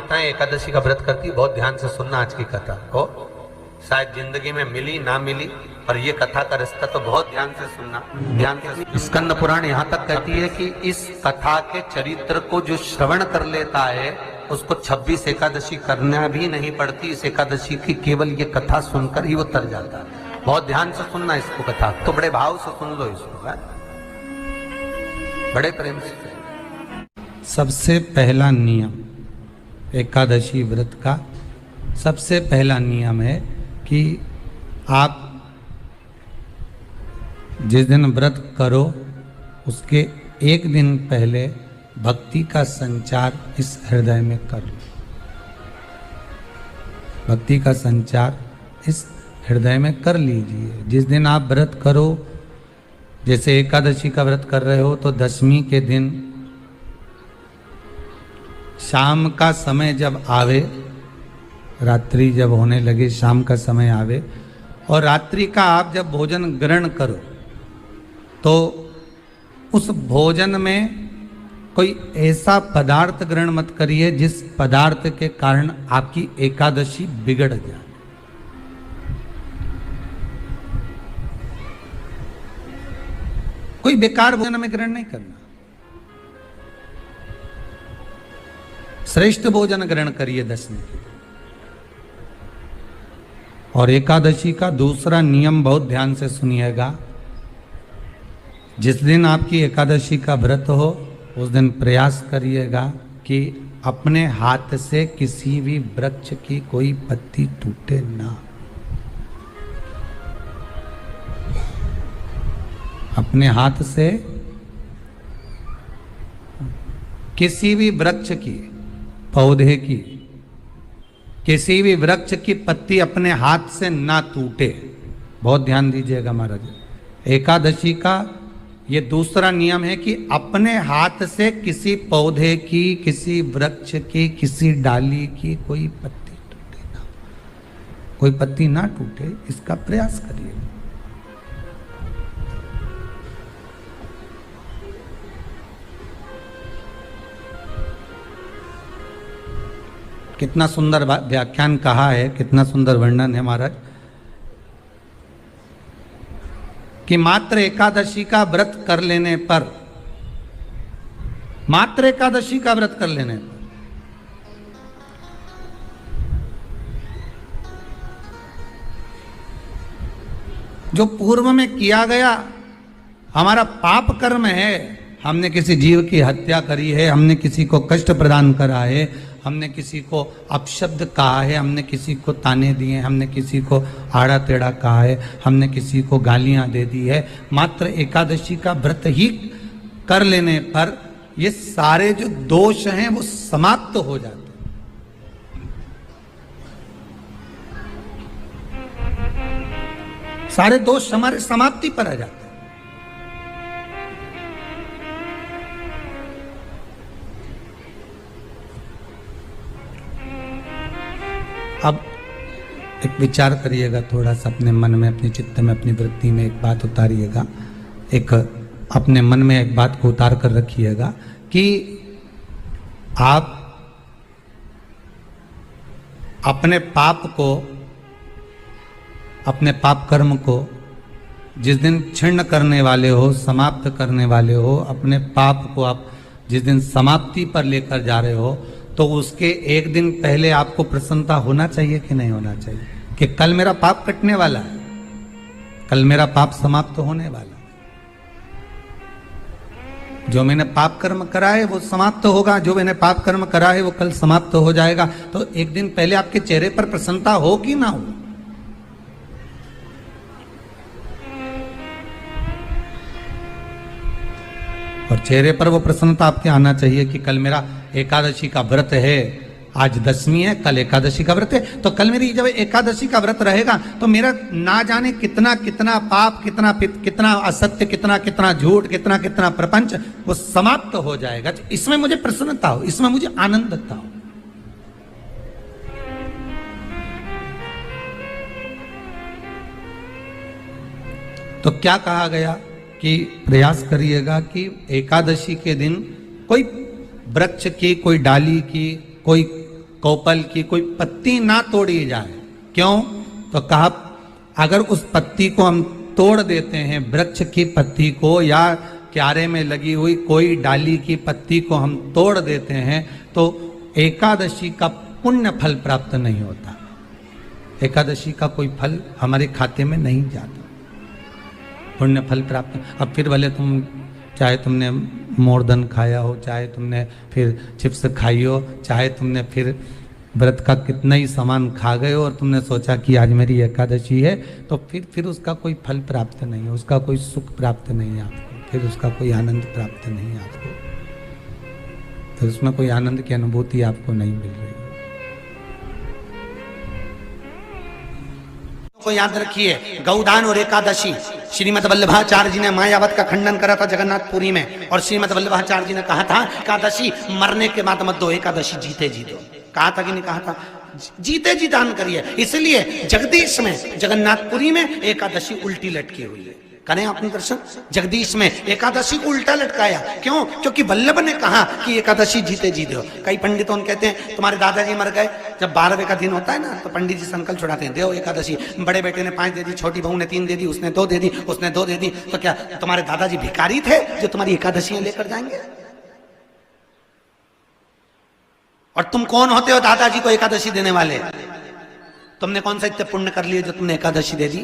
माताएं एकादशी का व्रत करती, बहुत ध्यान से सुनना आज की कथा को, शायद जिंदगी में मिली ना मिली, और ये कथा का रिश्ता तो बहुत ध्यान से सुनना, ध्यान से। स्कंद पुराण यहाँ तक कहती है कि इस कथा के चरित्र को जो श्रवण कर लेता है उसको 26 एकादशी करना भी नहीं पड़ती। इस एकादशी की केवल ये कथा सुनकर ही वो तर जाता है। बहुत ध्यान से सुनना इसको, कथा तो बड़े भाव से सुन लो इसको, बड़े प्रेम से। सबसे पहला नियम एकादशी व्रत का, सबसे पहला नियम है कि आप जिस दिन व्रत करो उसके एक दिन पहले भक्ति का संचार इस हृदय में कर लो। भक्ति का संचार इस हृदय में कर लीजिए। जिस दिन आप व्रत करो, जैसे एकादशी का व्रत कर रहे हो तो दशमी के दिन शाम का समय जब आवे, रात्रि जब होने लगे, शाम का समय आवे और रात्रि का आप जब भोजन ग्रहण करो तो उस भोजन में कोई ऐसा पदार्थ ग्रहण मत करिए जिस पदार्थ के कारण आपकी एकादशी बिगड़ जाए। कोई बेकार भोजन में ग्रहण नहीं करना, श्रेष्ठ भोजन ग्रहण करिए दशमी के। और एकादशी का दूसरा नियम बहुत ध्यान से सुनिएगा। जिस दिन आपकी एकादशी का व्रत हो उस दिन प्रयास करिएगा कि अपने हाथ से किसी भी वृक्ष की कोई पत्ती टूटे ना। अपने हाथ से किसी भी वृक्ष की, पौधे की, किसी भी वृक्ष की पत्ती अपने हाथ से ना टूटे। बहुत ध्यान दीजिएगा महाराज। एकादशी का ये दूसरा नियम है कि अपने हाथ से किसी पौधे की, किसी वृक्ष की, किसी डाली की कोई पत्ती टूटे ना, कोई पत्ती ना टूटे, इसका प्रयास करिए। कितना सुंदर व्याख्यान कहा है, कितना सुंदर वर्णन है महाराज कि मात्र एकादशी का व्रत कर लेने पर, मात्र एकादशी का व्रत कर लेने पर जो पूर्व में किया गया हमारा पाप कर्म है, हमने किसी जीव की हत्या करी है, हमने किसी को कष्ट प्रदान करा है, हमने किसी को अपशब्द कहा है, हमने किसी को ताने दिए, हमने किसी को आड़ा टेढ़ा कहा है, हमने किसी को गालियां दे दी है, मात्र एकादशी का व्रत ही कर लेने पर ये सारे जो दोष हैं वो समाप्त हो जाते हैं। सारे दोष हमारे समाप्ति पर आ जाते हैं। अब एक विचार करिएगा थोड़ा सा अपने मन में, अपने चित्त में, अपनी वृत्ति में एक बात उतारिएगा। एक अपने मन में एक बात को उतार कर रखिएगा कि आप अपने पाप को, अपने पाप कर्म को जिस दिन क्षीण करने वाले हो, समाप्त करने वाले हो, अपने पाप को आप जिस दिन समाप्ति पर लेकर जा रहे हो तो उसके एक दिन पहले आपको प्रसन्नता होना चाहिए कि नहीं होना चाहिए कि कल मेरा पाप कटने वाला है, कल मेरा पाप समाप्त होने वाला है। जो मैंने पाप कर्म करा है वो समाप्त होगा, जो मैंने पाप कर्म करा है वो कल समाप्त हो जाएगा। तो एक दिन पहले आपके चेहरे पर प्रसन्नता हो कि ना हो? और चेहरे पर वो प्रसन्नता आपके आना चाहिए कि कल मेरा एकादशी का व्रत है, आज दशमी है, कल एकादशी का व्रत है, तो कल मेरी जब एकादशी का व्रत रहेगा तो मेरा ना जाने कितना कितना पाप, कितना असत्य, कितना झूठ, कितना प्रपंच वो समाप्त हो जाएगा। इसमें मुझे प्रसन्नता हो, इसमें मुझे आनंदता हो। तो क्या कहा गया कि प्रयास करिएगा कि एकादशी के दिन कोई वृक्ष की, कोई डाली की, कोई कोपल की कोई पत्ती ना तोड़ी जाए। क्यों? तो कहा अगर उस पत्ती को हम तोड़ देते हैं, वृक्ष की पत्ती को या क्यारे में लगी हुई कोई डाली की पत्ती को हम तोड़ देते हैं तो एकादशी का पुण्य फल प्राप्त नहीं होता। एकादशी का कोई फल हमारे खाते में नहीं जाता, पुण्य फल प्राप्त। अब फिर भले तुम चाहे तुमने मोरधन खाया हो, चाहे तुमने फिर चिप्स खाई हो, चाहे तुमने फिर व्रत का कितना ही सामान खा गए हो और तुमने सोचा कि आज मेरी एकादशी है, तो फिर उसका कोई फल प्राप्त नहीं है, उसका कोई सुख प्राप्त नहीं है आपको, फिर उसका कोई आनंद प्राप्त नहीं है आपको, तो उसमें कोई आनंद की अनुभूति आपको नहीं मिल रही। को याद रखिए, गौदान और एकादशी, श्रीमद वल्लभाचार्य जी ने मायावत का खंडन करा था जगन्नाथपुरी में, और श्रीमद वल्लभाचार्य जी ने कहा था एकादशी मरने के बाद मत दो, एकादशी जीते जी दो। कहा था कि नहीं कहा था? जीते जी दान करिए। इसलिए जगदीश में, जगन्नाथपुरी में एकादशी उल्टी लटकी हुई है। करें आपने दर्शन? जगदीश में एकादशी को उल्टा लटकाया। क्यों? क्योंकि वल्लभ ने कहा कि एकादशी जीते जी दो। कई पंडितों कहते हैं तुम्हारे दादाजी मर गए, जब 12वें का दिन होता है ना तो पंडित जी संकल्प छुड़ाते हैं, दो एकादशी। बड़े बेटे ने 5 दे दी, छोटी बहू ने 3 दे दी, उसने 2 दे दी, उसने 2 दे दी, तो क्या तुम्हारे दादाजी भिखारी थे जो तुम्हारी एकादशियां लेकर जाएंगे? और तुम कौन होते हो दादाजी को एकादशी देने वाले? तुमने कौन सा इतने पुण्य कर लिए जो तुमने एकादशी दे दी?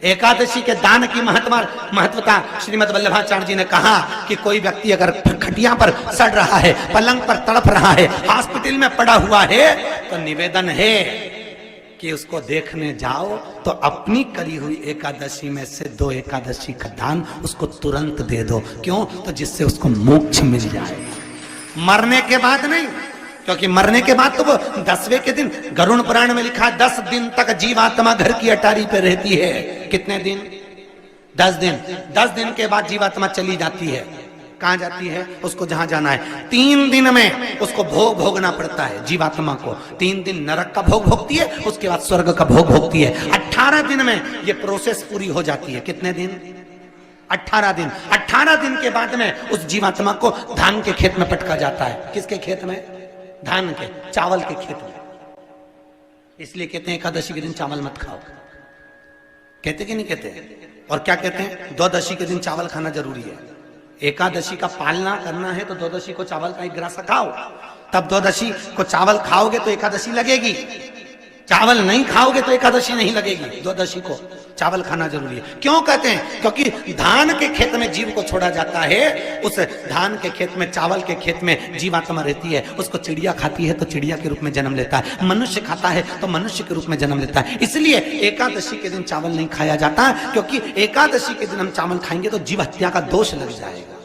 एकादशी के दान की महत्वता श्रीमद वल्लभाचार्य जी ने कहा कि कोई व्यक्ति अगर खटिया पर सड़ रहा है, पलंग पर तड़प रहा है, हॉस्पिटल में पड़ा हुआ है, तो निवेदन है कि उसको देखने जाओ तो अपनी करी हुई एकादशी में से 2 एकादशी का दान उसको तुरंत दे दो। क्यों? तो जिससे उसको मोक्ष मिल जाए, मरने के बाद नहीं। क्योंकि मरने के बाद तो वो 10वें के दिन, गरुड़ पुराण में लिखा है 10 दिन तक जीवात्मा घर की अटारी पे रहती है। कितने दिन? 10 दिन। 10 दिन के बाद जीवात्मा चली जाती है। कहां जाती है? उसको जहां जाना है। 3 दिन में उसको भोग भोगना पड़ता है जीवात्मा को। 3 दिन नरक का भोग भोगती है, उसके बाद स्वर्ग का भोग भोगती है। 18 दिन में ये प्रोसेस पूरी हो जाती है। कितने दिन? 18 दिन। 18 दिन के बाद में उस जीवात्मा को धान के खेत में पटका जाता है। किसके खेत में? धान के, चावल के खेत में। इसलिए कहते हैं एकादशी के दिन चावल मत खाओ। कहते कि नहीं कहते? और क्या कहते हैं? द्वादशी के दिन चावल खाना जरूरी है। एकादशी का पालना करना है तो द्वादशी को चावल का 1 गिरास खाओ, तब द्वादशी को चावल खाओगे तो एकादशी लगेगी। चावल नहीं खाओगे तो एकादशी नहीं लगेगी। द्वादशी को चावल खाना जरूरी है। क्यों कहते हैं? क्योंकि धान के खेत में जीव को छोड़ा जाता है, उस धान के खेत में, चावल के खेत में जीवात्मा रहती है। उसको चिड़िया खाती है तो चिड़िया के रूप में जन्म लेता है, मनुष्य खाता है तो मनुष्य के रूप में जन्म लेता है। इसलिए एकादशी के दिन चावल नहीं खाया जाता, क्योंकि एकादशी के दिन हम चावल खाएंगे तो जीव हत्या का दोष लग जाएगा।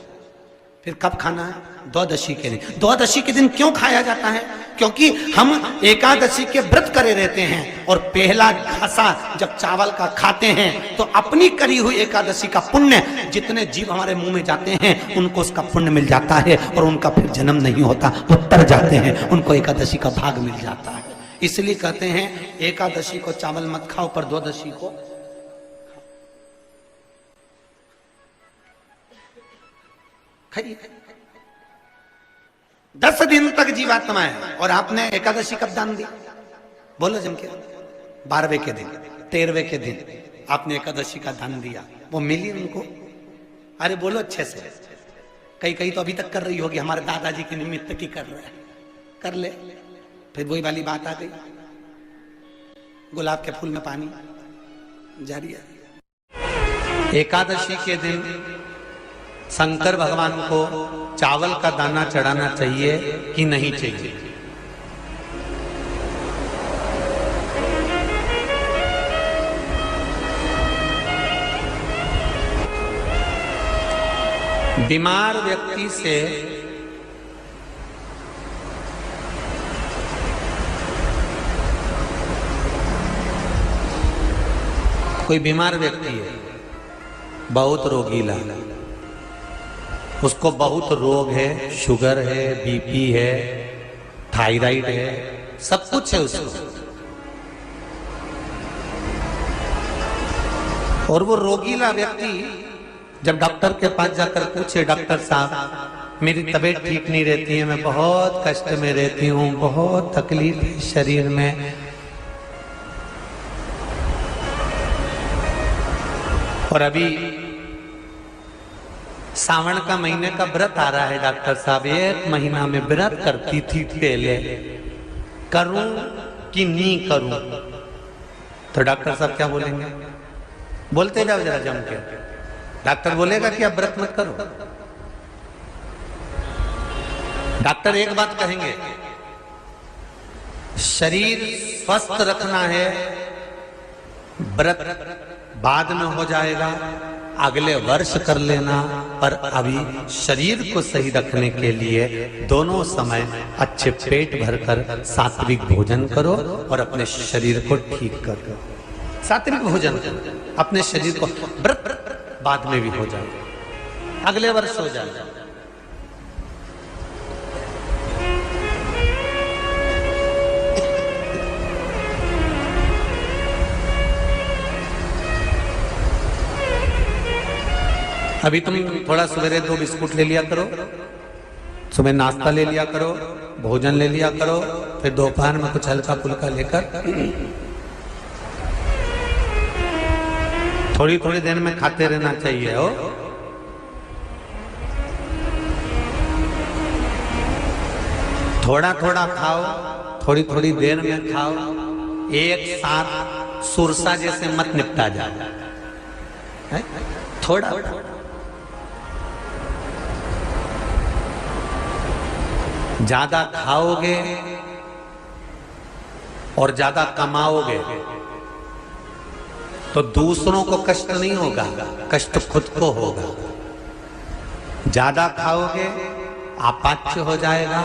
फिर कब खाना है? द्वादशी के दिन। द्वादशी के दिन क्यों खाया जाता है? क्योंकि हम एकादशी के व्रत करे रहते हैं, और पहला घासा जब चावल का खाते हैं तो अपनी करी हुई एकादशी का पुण्य, जितने जीव हमारे मुंह में जाते हैं उनको उसका पुण्य मिल जाता है, और उनका फिर जन्म नहीं होता, वो तर जाते हैं, उनको एकादशी का भाग मिल जाता है। इसलिए कहते हैं एकादशी को चावल मत खाओ, पर द्वादशी को खाइए। 10 दिन तक जीवात्मा है, और आपने एकादशी कब दान दी? बोलो जम के। 12वें के दिन, 13वें के दिन आपने एकादशी का दान दिया, वो मिली उनको? अरे बोलो अच्छे से। कई तो अभी तक कर रही होगी, हमारे दादाजी के निमित्त की कर रहे हैं, कर ले। फिर वही वाली बात आ गई, गुलाब के फूल में पानी जारी है। एकादशी के दिन शंकर भगवान को चावल का दाना चढ़ाना चाहिए कि नहीं चाहिए? बीमार व्यक्ति से कोई बीमार व्यक्ति है, बहुत रोगीला, उसको बहुत रोग है, शुगर है, बीपी है, थायराइड है, सब कुछ है उसको, और वो रोगीला व्यक्ति जब डॉक्टर के पास जाकर पूछे, डॉक्टर साहब मेरी तबीयत ठीक नहीं रहती है, मैं बहुत कष्ट में रहती हूँ, बहुत तकलीफ है शरीर में। और अभी सावन का महीने का व्रत आ रहा है डॉक्टर साहब, 1 महीना में व्रत करती थी पहले, करूं कि नहीं करूं? तो डॉक्टर साहब क्या बोलेंगे? बोलते जाओ जरा जम के। डॉक्टर बोलेगा कि अब व्रत मत करो। डॉक्टर एक बात कहेंगे, शरीर स्वस्थ रखना है, व्रत बाद में हो जाएगा, अगले वर्ष कर लेना, पर अभी शरीर को सही रखने के लिए दोनों समय अच्छे पेट भरकर सात्विक भोजन करो और अपने शरीर को ठीक करो। सात्विक भोजन करो, अपने शरीर को, व्रत बाद में भी हो जाएगा, अगले वर्ष हो जाएगा। अभी तुम थोड़ा सवेरे 2 बिस्कुट ले लिया करो, सुबह नाश्ता ले लिया करो, भोजन ले लिया करो, फिर दोपहर में कुछ हल्का फुल्का लेकर थोड़ी थोड़ी देर में खाते रहना चाहिए। हो थोड़ा थोड़ा खाओ, थोड़ी थोड़ी देर में खाओ, एक साथ सुरसा जैसे मत निपटा जाए, थोड़ा ज्यादा खाओगे और ज्यादा कमाओगे तो दूसरों को कष्ट नहीं होगा, कष्ट खुद को होगा। ज्यादा खाओगे अपाच्य हो जाएगा,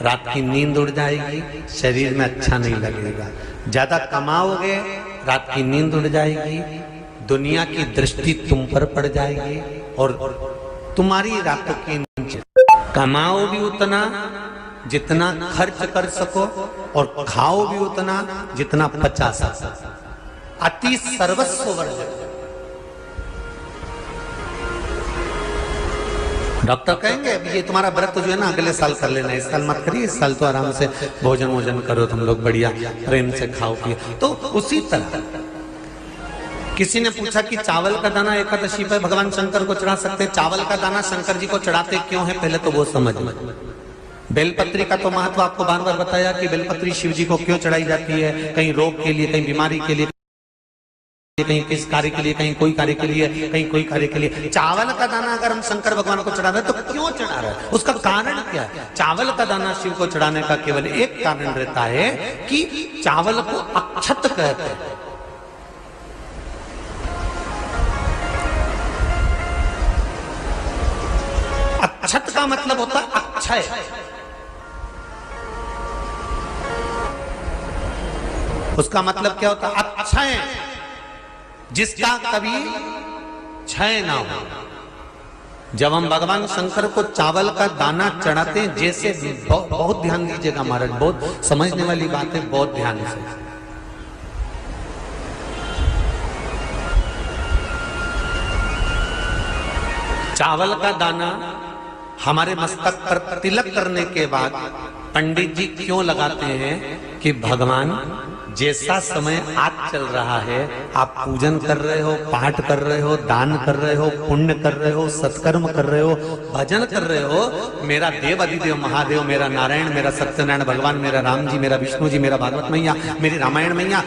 रात की नींद उड़ जाएगी, शरीर में अच्छा नहीं लगेगा। ज्यादा कमाओगे, रात की नींद उड़ जाएगी, दुनिया की दृष्टि तुम पर पड़ जाएगी और तुम्हारी रातों की नींद। कमाओ भी उतना जितना खर्च कर सको और खाओ भी उतना जितना पचा सको। अति सर्वस्व वर्जन। डॉक्टर कहेंगे अब ये तुम्हारा व्रत जो है ना अगले साल कर लेना, इस साल मत करिए, इस साल तो आराम से भोजन वोजन करो तुम लोग, बढ़िया प्रेम से खाओ पियो। तो उसी तरह किसी ने पूछा कि चावल का दाना एकादशी पर भगवान शंकर को चढ़ा सकते? चावल का दाना शंकर जी को चढ़ाते क्यों है, पहले तो वो समझ लो। बेलपत्री का तो महत्व आपको बार बार बताया कि बेलपत्री शिव जी को क्यों चढ़ाई जाती है, कहीं रोग के लिए, कहीं बीमारी के लिए, कहीं किस कार्य के लिए, कहीं कोई कार्य के लिए, कहीं कोई कार्य के लिए। चावल का दाना अगर हम शंकर भगवान को चढ़ा रहे हैं तो क्यों चढ़ा रहे हैं, उसका कारण क्या है? चावल का दाना शिव को चढ़ाने का केवल एक कारण रहता है कि चावल को अक्षत कहते हैं। अक्षत का मतलब होता है अक्षय। उसका मतलब क्या होता है? अक्षय, जिसका कभी क्षय ना हो। जब हम भगवान शंकर को चावल का दाना चढ़ाते हैं, जैसे बहुत ध्यान दीजिएगा महाराज, बहुत समझने वाली बात है, बहुत ध्यान से। चावल का दाना हमारे मस्तक पर तिलक करने के बाद पंडित जी क्यों लगाते हैं कि भगवान जैसा समय आज चल रहा है, आप पूजन कर रहे हो, पाठ कर रहे हो, दान कर रहे हो, पुण्य कर रहे हो, सत्कर्म कर रहे हो, भजन कर रहे हो, मेरा देव अधिदेव महादेव, मेरा नारायण, मेरा सत्यनारायण भगवान, मेरा राम जी, मेरा विष्णु जी, मेरा भागवत मैया, मेरी रामायण मैया,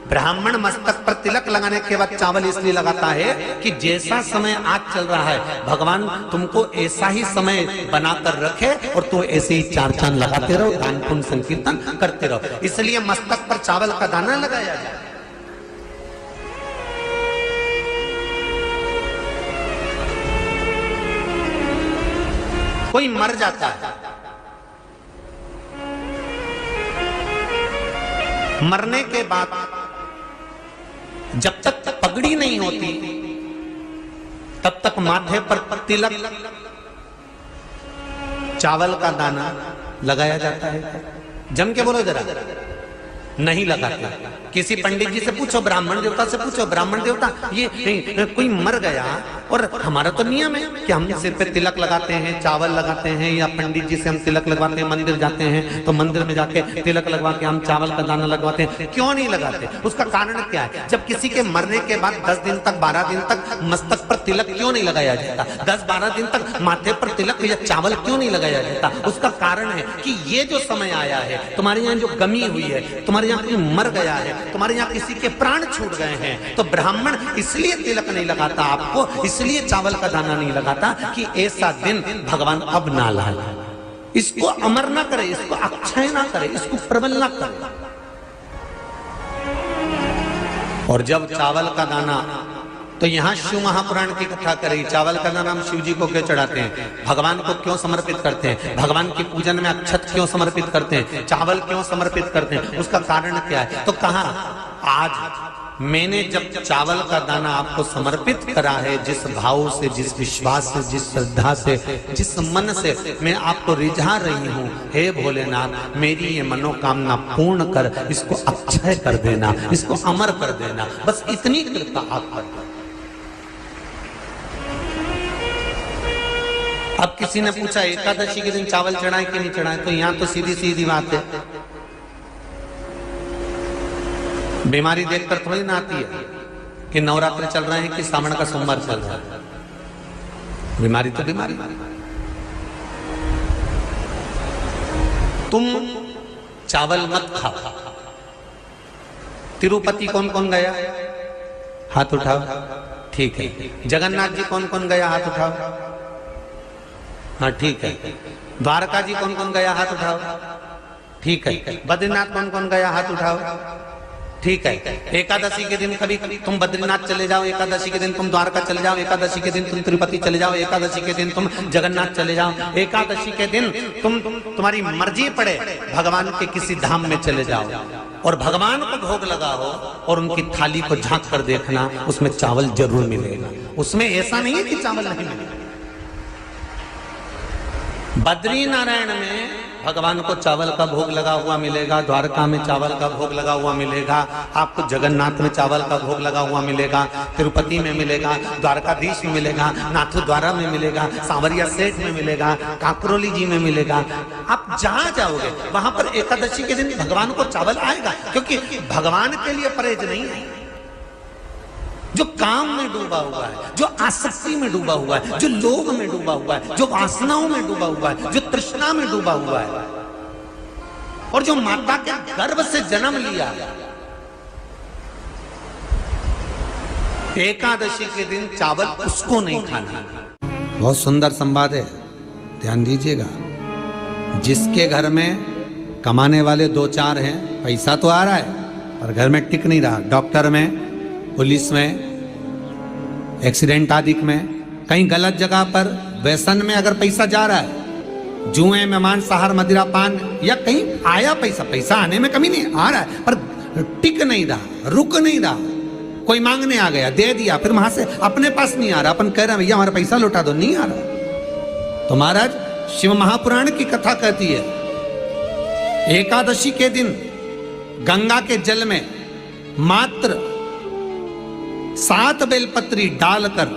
ब्राह्मण मस्तक पर तिलक लगाने के बाद चावल इसलिए लगाता है कि जैसा समय आज चल रहा है, भगवान तुमको ऐसा ही समय बनाकर रखे और तू ऐसे ही 4 चांद लगाते रहो, दान पुण्य संकीर्तन करते रहो। इसलिए मस्तक पर चावल का दाना लगाया जाए। कोई मर जाता है, मरने के बाद जब तक पगड़ी नहीं होती तब तक माथे पर तिलक, चावल का दाना लगाया जाता है। जम के बोलो जरा, नहीं लगाते। किसी पंडित जी से पूछो, ब्राह्मण देवता से पूछो, ब्राह्मण देवता ये कोई मर गया, और हमारा तो नियम है कि हम सिर पे तिलक लगाते हैं, चावल लगाते हैं, या पंडित जी से हम तिलक लगवाते हैं, मंदिर जाते हैं तो मंदिर में जाके तिलक लगवा के हम चावल का दाना लगवाते हैं। क्यों नहीं लगाते? उसका कारण क्या है? जब किसी के मरने के बाद 10 दिन तक 12 दिन तक मस्तक पर तिलक क्यों नहीं लगाया जाता? 10-12 दिन तक माथे पर तिलक या चावल क्यों नहीं लगाया जाता? उसका कारण है कि ये जो समय आया है, तुम्हारे यहाँ जो गमी हुई है, तुम्हारे यहाँ कोई मर गया है, तुम्हारे यहाँ किसी के प्राण छूट गए हैं, तो ब्राह्मण इसलिए तिलक नहीं लगाता आपको, इसलिए चावल का दाना नहीं लगाता कि ऐसा दिन भगवान अब ना लाए, इसको अमर ना करे, इसको अक्षय ना करे, इसको प्रबल ना करे। और जब चावल का दाना, तो यहां शिव महापुराण की कथा करी, चावल का दाना हम शिव जी को क्यों चढ़ाते हैं, भगवान को क्यों समर्पित करते हैं, भगवान के पूजन में अक्षत क्यों समर्पित करते हैं, चावल क्यों समर्पित करते हैं, उसका कारण क्या है? तो कहा आज मैंने जब चावल का दाना आपको समर्पित करा है, जिस भाव से, जिस विश्वास से, जिस श्रद्धा से, जिस मन से मैं आपको रिझा रही हूं, हे भोलेनाथ मेरी ये मनोकामना पूर्ण कर, इसको अक्षय कर देना, इसको अमर कर देना, बस इतनी कृपा आप कर। अब किसी ने पूछा एकादशी के दिन चावल चढ़ाए कि नहीं चढ़ाए, तो यहां तो सीधी सीधी बात है, बीमारी देखकर थोड़ी ना आती है कि नवरात्र चल रहे हैं कि सावन का सोमवार चल रहा है, बीमारी तो बीमारी। तुम चावल मत खाओ। तिरुपति कौन कौन गया? हाथ उठाओ। ठीक है। जगन्नाथ जी कौन कौन गया? हाथ उठाओ। हाँ ठीक है। द्वारका जी कौन कौन गया? हाथ उठाओ। ठीक है। बद्रीनाथ कौन कौन गया? हाथ उठाओ। ठीक है। एकादशी के दिन कभी कभी तुम बद्रीनाथ चले जाओ, एकादशी के दिन तुम द्वारका चले जाओ, एकादशी के दिन तुम तिरुपति चले जाओ, एकादशी के दिन तुम जगन्नाथ चले जाओ, एकादशी के दिन तुम्हारी मर्जी पड़े भगवान के किसी धाम में चले जाओ और भगवान को भोग लगाओ और उनकी थाली को झांक कर देखना, उसमें चावल जरूर मिलेगा। उसमें ऐसा नहीं है कि चावल नहीं मिलेगा। बद्री नारायण में भगवान को चावल का भोग लगा हुआ मिलेगा, द्वारका में चावल का भोग लगा हुआ मिलेगा, आपको जगन्नाथ में चावल का भोग लगा हुआ मिलेगा, तिरुपति में मिलेगा, द्वारकाधीश में मिलेगा, नाथद्वारा में मिलेगा, सांवरिया सेठ में मिलेगा, काकरोली जी में मिलेगा। आप जहां जाओगे वहां पर एकादशी के दिन भगवान को चावल आएगा, क्योंकि भगवान के लिए परहेज नहीं है। जो काम में डूबा हुआ है, जो आसक्ति में डूबा हुआ है, जो लोभ में डूबा हुआ है, जो वासनाओं में डूबा हुआ है, जो तृष्णा में डूबा हुआ है, और जो माता के गर्भ से जन्म लिया, एकादशी के दिन चावल उसको नहीं खाना। बहुत सुंदर संवाद है, ध्यान दीजिएगा। जिसके घर में कमाने वाले 2-4 हैं, पैसा तो आ रहा है पर घर में टिक नहीं रहा, डॉक्टर में, पुलिस में, एक्सीडेंट आदि में, कहीं गलत जगह पर व्यसन में अगर पैसा जा रहा है, जुए में, मांसाहार, मदिरा पान, या कहीं आया पैसा आने में कमी नहीं, आ रहा है पर टिक नहीं रहा, रुक नहीं रहा, कोई मांगने आ गया, दे दिया, फिर वहां से अपने पास नहीं आ रहा, अपन कह रहे हैं भैया हमारा पैसा लौटा दो, नहीं आ रहा। तो महाराज शिव महापुराण की कथा कहती है, एकादशी के दिन गंगा के जल में मात्र 7 बेलपत्री डालकर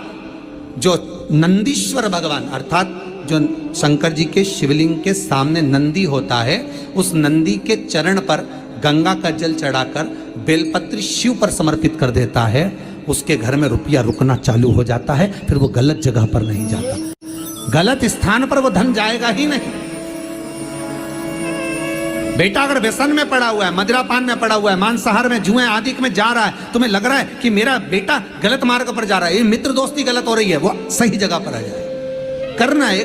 जो नंदीश्वर भगवान अर्थात जो शंकर जी के शिवलिंग के सामने नंदी होता है, उस नंदी के चरण पर गंगा का जल चढ़ाकर बेलपत्री शिव पर समर्पित कर देता है, उसके घर में रुपया रुकना चालू हो जाता है, फिर वो गलत जगह पर नहीं जाता, गलत स्थान पर वो धन जाएगा ही नहीं। बेटा अगर व्यसन में पड़ा हुआ है, मदिरा पान में पड़ा हुआ है, मांसाहार में, जुए आदि में जा रहा है, तुम्हें लग रहा है कि मेरा बेटा गलत मार्ग पर जा रहा है, ये मित्र दोस्ती गलत हो रही है, वो सही जगह पर आ जाए। करना है